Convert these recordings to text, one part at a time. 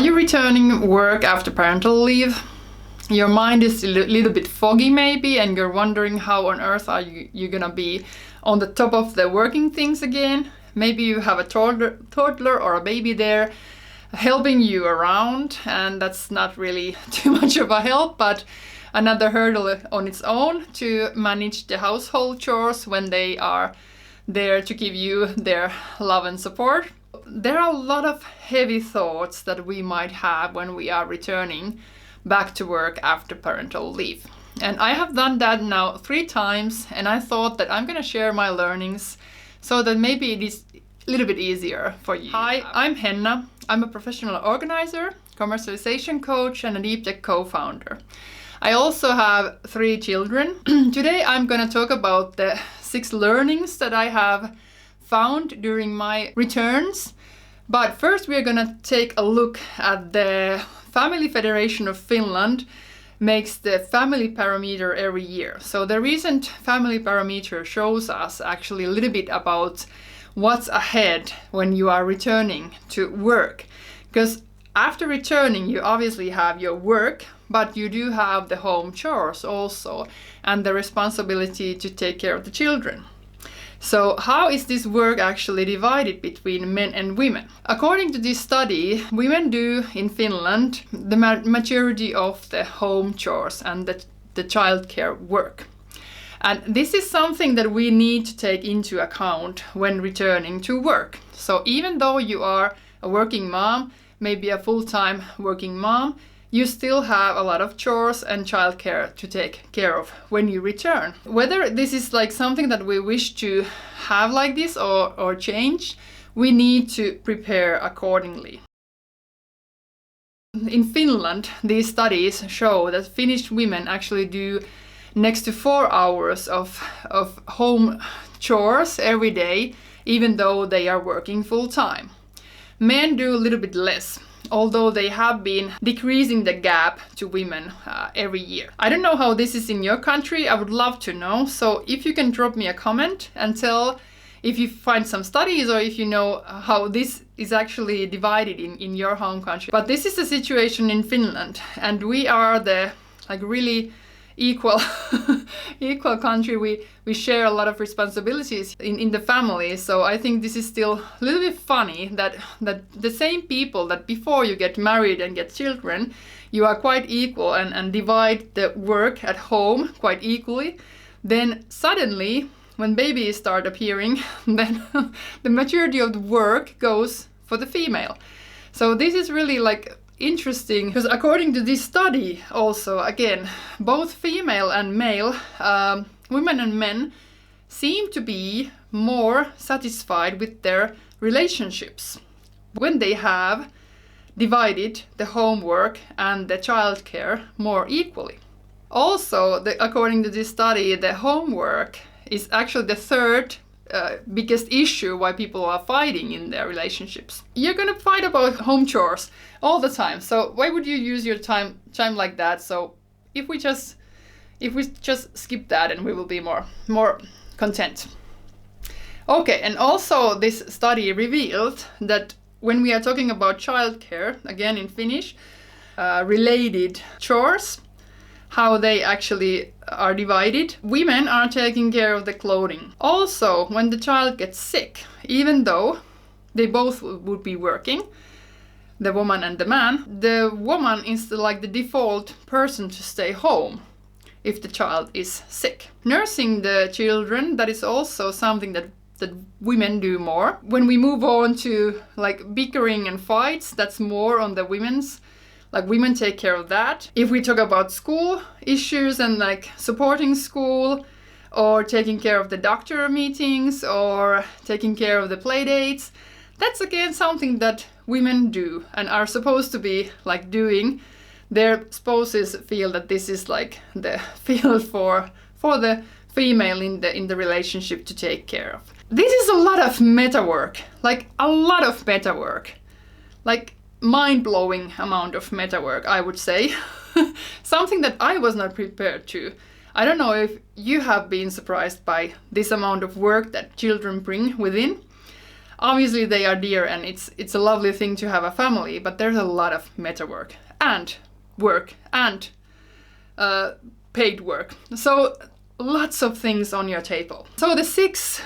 you returning work after parental leave? Your mind is a little bit foggy maybe, and you're wondering how on earth are you gonna be on the top of the working things again. Maybe you have a toddler or a baby there helping you around, and that's not really too much of a help, but another hurdle on its own to manage the household chores when they are there to give you their love and support. There are a lot of heavy thoughts that we might have when we are returning back to work after parental leave. And I have done that now 3 times, and I thought that I'm gonna share my learnings so that maybe it is a little bit easier for you. Hi, I'm Henna. I'm a professional organizer, commercialization coach, and a deep tech co-founder. I also have 3 children. Today I'm gonna talk about the 6 learnings that I have found during my returns. But first we're gonna take a look at the Federation of Finland makes the family barometer every year. So the recent family barometer shows us actually a little bit about what's ahead when you are returning to work. Because after returning, you obviously have your work, but you do have the home chores also, and the responsibility to take care of the children. So how is this work actually divided between men and women? According to this study, women do in Finland the majority of the home chores and the childcare work. And this is something that we need to take into account when returning to work. So even though you are a working mom, maybe a full-time working mom, you still have a lot of chores and childcare to take care of when you return. Whether this is like something that we wish to have like this or change, we need to prepare accordingly. In Finland, these studies show that Finnish women actually do next to 4 hours of home chores every day, even though they are working full-time. Men do a little bit less, although they have been decreasing the gap to women every year. I don't know how this is in your country. I would love to know. So if you can drop me a comment and tell if you find some studies or if you know how this is actually divided in your home country. But this is the situation in Finland, and we are the really equal country. We share a lot of responsibilities in the family. So I think this is still a little bit funny that the same people that before you get married and get children, you are quite equal and divide the work at home quite equally. Then suddenly, when babies start appearing, then the majority of the work goes for the female. So this is really interesting, because according to this study also, again, both female and male, women and men seem to be more satisfied with their relationships when they have divided the homework and the childcare more equally. Also, according to this study, the homework is actually the 3rd biggest issue why people are fighting in their relationships. You're gonna fight about home chores all the time. So why would you use your time like that? So if we just skip that, and we will be more content. Okay, and also this study revealed that when we are talking about childcare, again in Finnish, related chores, how they actually are divided. Women are taking care of the clothing. Also, when the child gets sick, even though they both would be working, the woman and the man, the woman is the default person to stay home if the child is sick. Nursing the children, that is also something that women do more. When we move on to bickering and fights, that's more on the women's. Women take care of that. If we talk about school issues and supporting school, or taking care of the doctor meetings, or taking care of the play dates, that's again something that women do and are supposed to be doing. Their spouses feel that this is the field for the female in the relationship to take care of. This is a lot of metawork, mind-blowing amount of metawork, I would say. Something that I was not prepared to. I don't know if you have been surprised by this amount of work that children bring within. obviously they are dear and it's a lovely thing to have a family, but there's a lot of metawork and work and paid work. So lots of things on your table. So the 6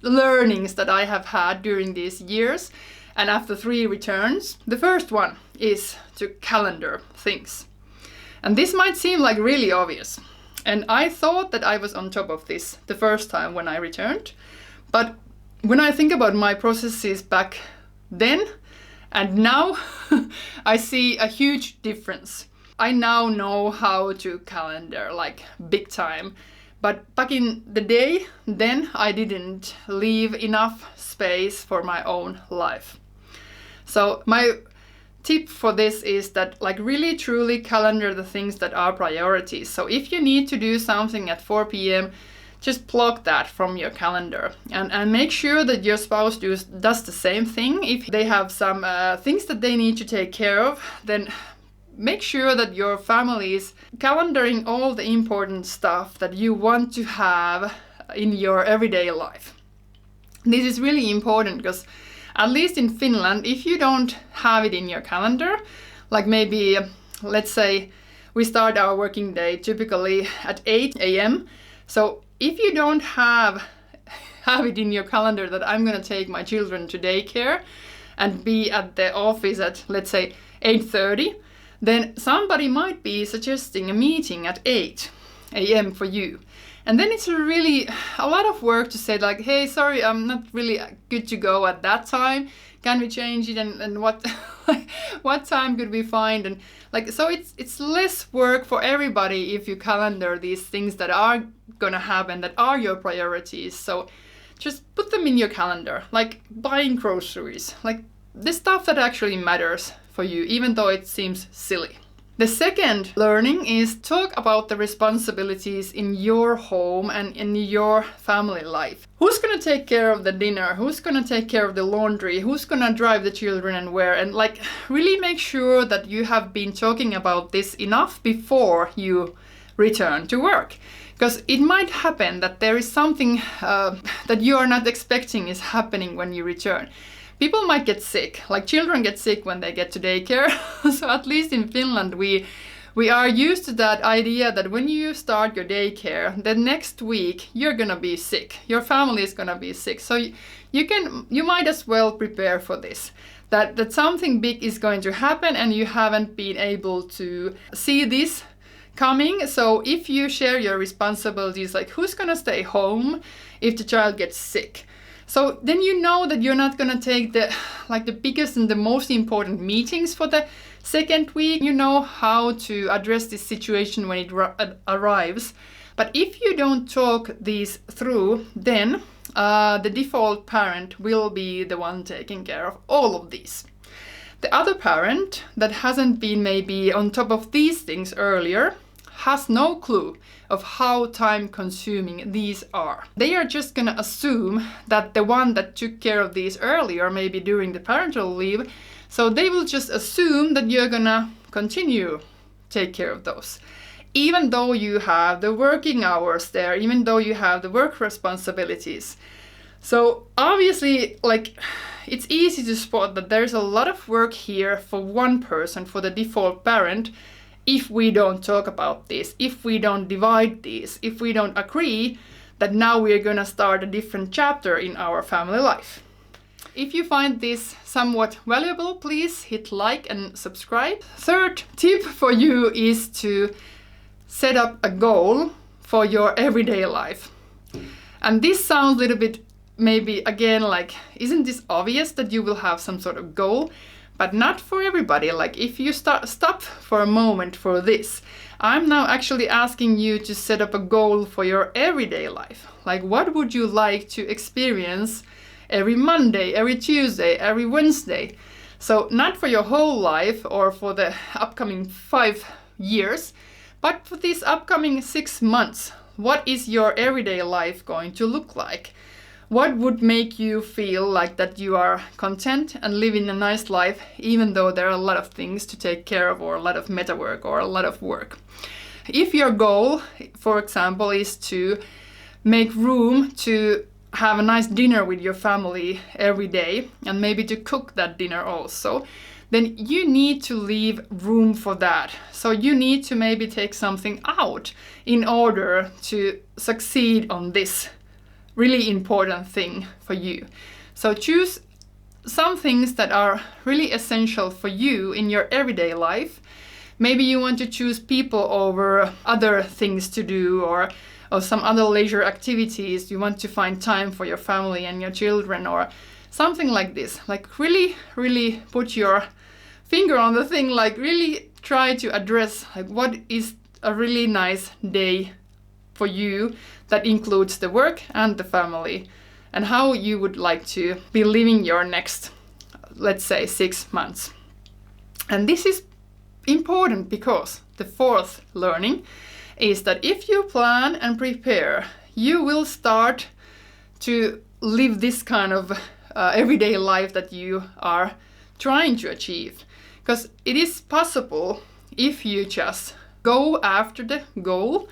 learnings that I have had during these years and after 3 returns, the first one is to calendar things. And this might seem like really obvious. And I thought that I was on top of this the first time when I returned. But when I think about my processes back then and now, I see a huge difference. I now know how to calendar, like big time. But back in the day, then I didn't leave enough space for my own life. So my tip for this is that like really truly calendar the things that are priorities. So if you need to do something at 4 p.m., just block that from your calendar and make sure that your spouse does the same thing. If they have some things that they need to take care of, then make sure that your family is calendaring all the important stuff that you want to have in your everyday life. This is really important because at least in Finland, if you don't have it in your calendar, like maybe, let's say we start our working day typically at 8 a.m. So if you don't have it in your calendar that I'm going to take my children to daycare and be at the office at, let's say, 8:30, then somebody might be suggesting a meeting at 8 a.m. for you. And then it's really a lot of work to say like, hey, sorry, I'm not really good to go at that time. Can we change it? And what what time could we find? And like, so it's less work for everybody if you calendar these things that are gonna happen, that are your priorities. So just put them in your calendar, like buying groceries, like the stuff that actually matters for you, even though it seems silly. The second learning is talk about the responsibilities in your home and in your family life. Who's going to take care of the dinner? Who's going to take care of the laundry? Who's going to drive the children and where? And like really make sure that you have been talking about this enough before you return to work. Because it might happen that there is something that you are not expecting is happening when you return. People might get sick, like children get sick when they get to daycare. So at least in Finland, we are used to that idea that when you start your daycare, the next week you're gonna be sick. Your family is gonna be sick. So you might as well prepare for this. That something big is going to happen and you haven't been able to see this coming. So if you share your responsibilities, like who's gonna stay home if the child gets sick? So then you know that you're not gonna take the biggest and the most important meetings for the second week. You know how to address this situation when it arrives. But if you don't talk these through, then the default parent will be the one taking care of all of these. The other parent that hasn't been maybe on top of these things earlier has no clue of how time consuming these are. They are just gonna assume that the one that took care of these earlier, maybe during the parental leave, so they will just assume that you're gonna continue take care of those. Even though you have the working hours there, even though you have the work responsibilities. So obviously, like, it's easy to spot that there's a lot of work here for one person, for the default parent, if we don't talk about this, if we don't divide this, if we don't agree that now we're gonna start a different chapter in our family life. If you find this somewhat valuable, please hit like and subscribe. Third tip for you is to set up a goal for your everyday life. And this sounds a little bit maybe again like, isn't this obvious that you will have some sort of goal? But not for everybody. Like if you stop for a moment for this, I'm now actually asking you to set up a goal for your everyday life. Like what would you like to experience every Monday, every Tuesday, every Wednesday? So not for your whole life or for the upcoming 5 years, but for these upcoming 6 months. What is your everyday life going to look like? What would make you feel like that you are content and living a nice life, even though there are a lot of things to take care of or a lot of metawork or a lot of work? If your goal, for example, is to make room to have a nice dinner with your family every day, and maybe to cook that dinner also, then you need to leave room for that. So you need to maybe take something out in order to succeed on this really important thing for you. So choose some things that are really essential for you in your everyday life. Maybe you want to choose people over other things to do, or some other leisure activities. You want to find time for your family and your children, or something like this. Like really, really put your finger on the thing, like really try to address like what is a really nice day for you that includes the work and the family, and how you would like to be living your next, let's say, 6 months. And this is important because the fourth learning is that if you plan and prepare, you will start to live this kind of everyday life that you are trying to achieve. Because it is possible if you just go after the goal,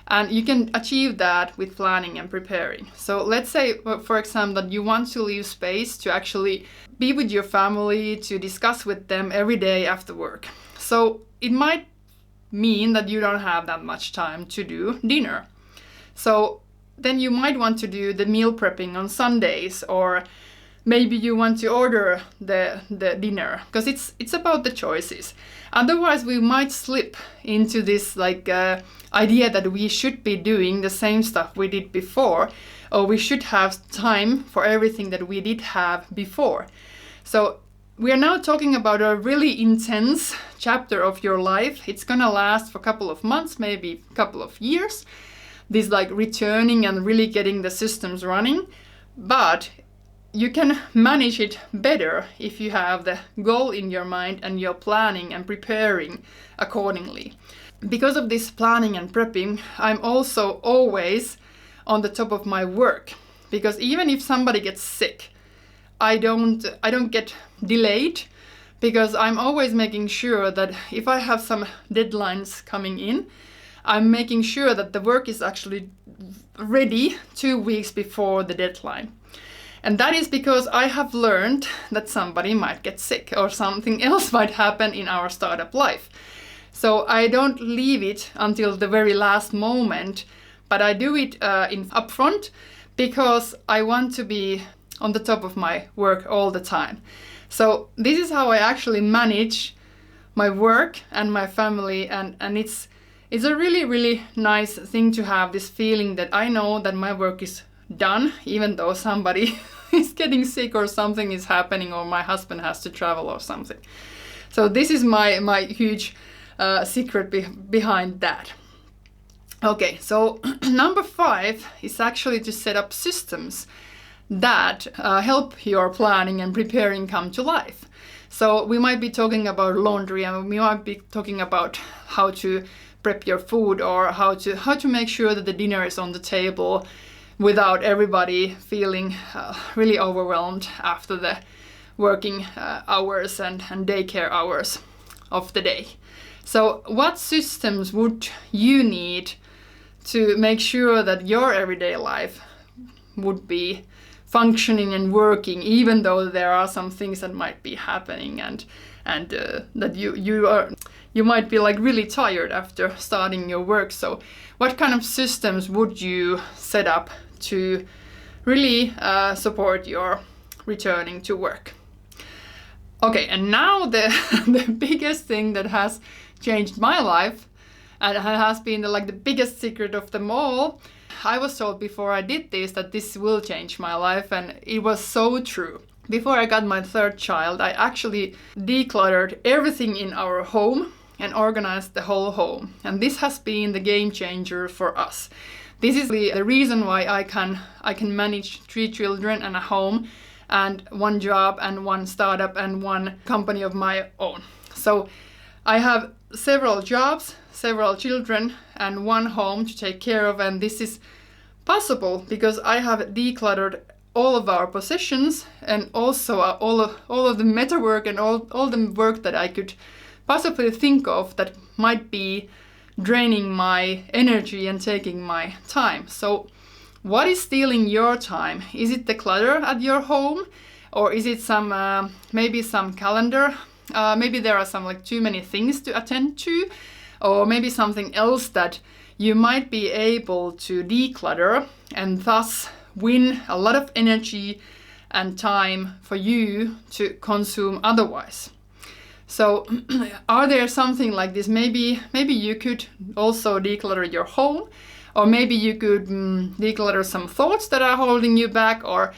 and you can achieve that with planning and preparing. So let's say, for example, that you want to leave space to actually be with your family, to discuss with them every day after work. So it might mean that you don't have that much time to do dinner. So then you might want to do the meal prepping on Sundays, or maybe you want to order the dinner, because it's about the choices. Otherwise, we might slip into this idea that we should be doing the same stuff we did before, or we should have time for everything that we did have before. So we are now talking about a really intense chapter of your life. It's gonna last for a couple of months, maybe a couple of years. This like returning and really getting the systems running. But you can manage it better if you have the goal in your mind and you're planning and preparing accordingly. Because of this planning and prepping, I'm also always on the top of my work. Because even if somebody gets sick, I don't get delayed, because I'm always making sure that if I have some deadlines coming in, I'm making sure that the work is actually ready 2 weeks before the deadline. And that is because I have learned that somebody might get sick or something else might happen in our startup life. So I don't leave it until the very last moment, but I do it in upfront, because I want to be on the top of my work all the time. So this is how I actually manage my work and my family, and it's a really, really nice thing to have this feeling that I know that my work is done, even though somebody is getting sick or something is happening, or my husband has to travel or something. So this is my huge secret behind that. Okay, so number 5 is actually to set up systems that help your planning and preparing come to life. So we might be talking about laundry, and we might be talking about how to prep your food, or how to make sure that the dinner is on the table without everybody feeling really overwhelmed after the working hours and daycare hours of the day. So what systems would you need to make sure that your everyday life would be functioning and working, even though there are some things that might be happening, and that you might be like really tired after starting your work? So what kind of systems would you set up to really support your returning to work? Okay, and now the biggest thing that has changed my life, and has been the biggest secret of them all. I was told before I did this that this will change my life, and it was so true. Before I got my 3rd child, I actually decluttered everything in our home and organized the whole home. And this has been the game changer for us. This is the reason why I can manage 3 children and a home, and 1 job and 1 startup and 1 company of my own. So I have several jobs, several children, and 1 home to take care of, and this is possible because I have decluttered all of our possessions, and also all of the metawork and all the work that I could possibly think of that might be draining my energy and taking my time. So What is stealing your time? Is it the clutter at your home? Or is it some, maybe some calendar? Maybe there are some like too many things to attend to, or maybe something else that you might be able to declutter and thus win a lot of energy and time for you to consume otherwise. So are there something like this? Maybe you could also declutter your home, or maybe you could declutter some thoughts that are holding you back, or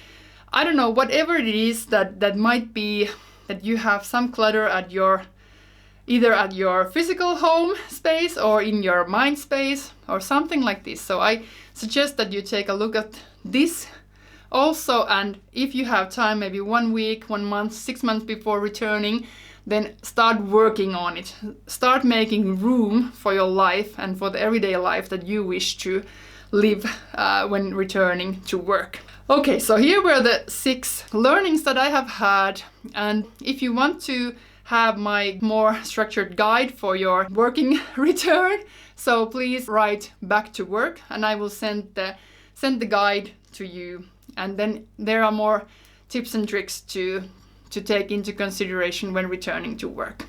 I don't know, whatever it is that might be that you have some clutter at your, either at your physical home space or in your mind space or something like this. So I suggest that you take a look at this also, and if you have time, maybe 1 week, 1 month, 6 months before returning, then start working on it. Start making room for your life and for the everyday life that you wish to live when returning to work. Okay, so here were the 6 learnings that I have had, and if you want to have my more structured guide for your working return, so please write back to work and I will send the guide to you, and then there are more tips and tricks to take into consideration when returning to work.